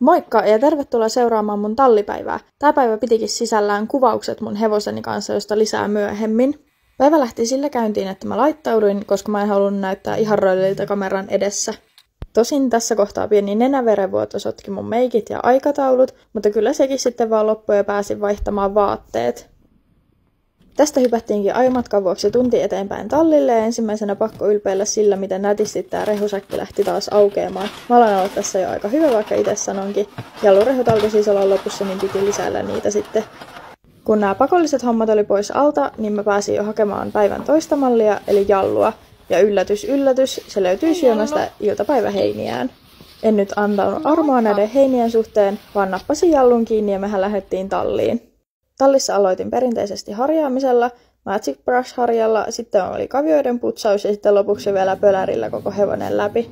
Moikka ja tervetuloa seuraamaan mun tallipäivää. Tää päivä pitikin sisällään kuvaukset mun hevoseni kanssa, josta lisää myöhemmin. Päivä lähti sillä käyntiin, että mä laittauduin, koska mä en halunnut näyttää ihan rollilta kameran edessä. Tosin tässä kohtaa pieni nenäverenvuoto sotki mun meikit ja aikataulut, mutta kyllä sekin sitten vaan loppui ja pääsin vaihtamaan vaatteet. Tästä hypättiinkin ajomatkan vuoksi tunti eteenpäin tallille ja ensimmäisenä pakko ylpeillä sillä, miten nätisti tää rehusäkki lähti taas aukeamaan. Mä olen ollut tässä jo aika hyvä, vaikka itse sanonkin. Jallurehut alkoi siis olla lopussa, niin piti lisäillä niitä sitten. Kun nämä pakolliset hommat oli pois alta, niin mä pääsin jo hakemaan päivän toista mallia, eli jallua. Ja yllätys, yllätys, se löytyi syömästä iltapäiväheiniään. En nyt antanut armoa näiden heinien suhteen, vaan nappasin jallun kiinni ja mehän lähdettiin talliin. Tallissa aloitin perinteisesti harjaamisella, Magic Brush-harjalla, sitten oli kavioiden putsaus ja sitten lopuksi vielä pölärillä koko hevonen läpi.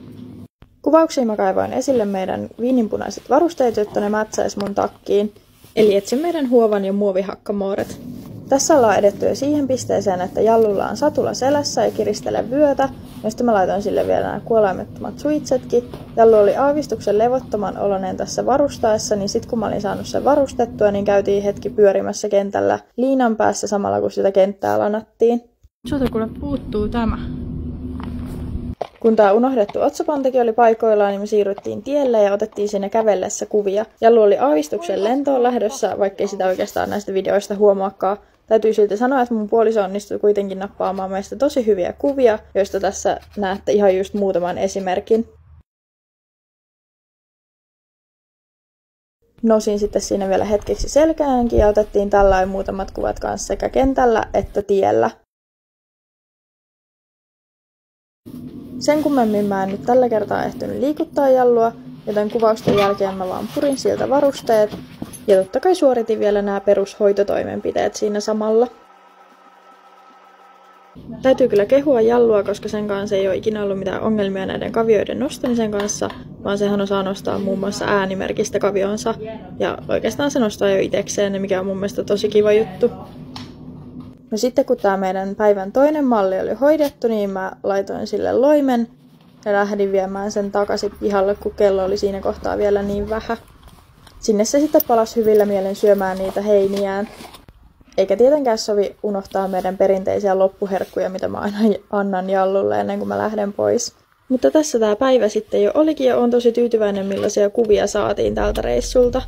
Kuvauksiin mä kaivoin esille meidän viininpunaiset varusteet, jotta ne mätsäis mun takkiin, eli etsin meidän huovan ja muovihakkamooret. Tässä ollaan edetty jo siihen pisteeseen, että jallulla on satula selässä ja kiristele vyötä, ja sitten mä laitoin sille vielä nämä kuolaimettomat suitsetkin. Jallu oli aavistuksen levottoman oloinen tässä varustaessa, niin sit kun mä olin saanut sen varustettua, niin käytiin hetki pyörimässä kentällä liinan päässä samalla kun sitä kenttää lanattiin. Sulta kuule puuttuu tämä. Kun tää unohdettu otsapantakin oli paikoillaan, niin me siirryttiin tielle ja otettiin siinä kävellessä kuvia. Jallu oli aavistuksen lentoon lähdössä, vaikkei sitä oikeastaan näistä videoista huomaakaan. Täytyy silti sanoa, että mun puoliso onnistui kuitenkin nappaamaan meistä tosi hyviä kuvia, joista tässä näette ihan just muutaman esimerkin. Nousin sitten siinä vielä hetkeksi selkäänkin ja otettiin tällainen muutamat kuvat kanssa sekä kentällä että tiellä. Sen kummemmin mä en nyt tällä kertaa ehtinyt liikuttaa jallua, joten kuvausten jälkeen mä vaan purin sieltä varusteet ja totta kai suoritin vielä nämä perushoitotoimenpiteet siinä samalla. Täytyy kyllä kehua jallua, koska sen kanssa ei ole ikinä ollut mitään ongelmia näiden kavioiden nostamisen kanssa, vaan sehän osaa nostaa muun muassa äänimerkistä kavionsa ja oikeastaan se nostaa jo itekseen, mikä on mun mielestä tosi kiva juttu. No sitten kun tämä meidän päivän toinen malli oli hoidettu, niin mä laitoin sille loimen ja lähdin viemään sen takaisin pihalle, kun kello oli siinä kohtaa vielä niin vähän. Sinne se sitten palasi hyvillä mielen syömään niitä heiniään. Eikä tietenkään sovi unohtaa meidän perinteisiä loppuherkkuja, mitä mä aina annan jallulle ennen kuin mä lähden pois. Mutta tässä tämä päivä sitten jo olikin ja olen tosi tyytyväinen, millaisia kuvia saatiin tältä reissulta.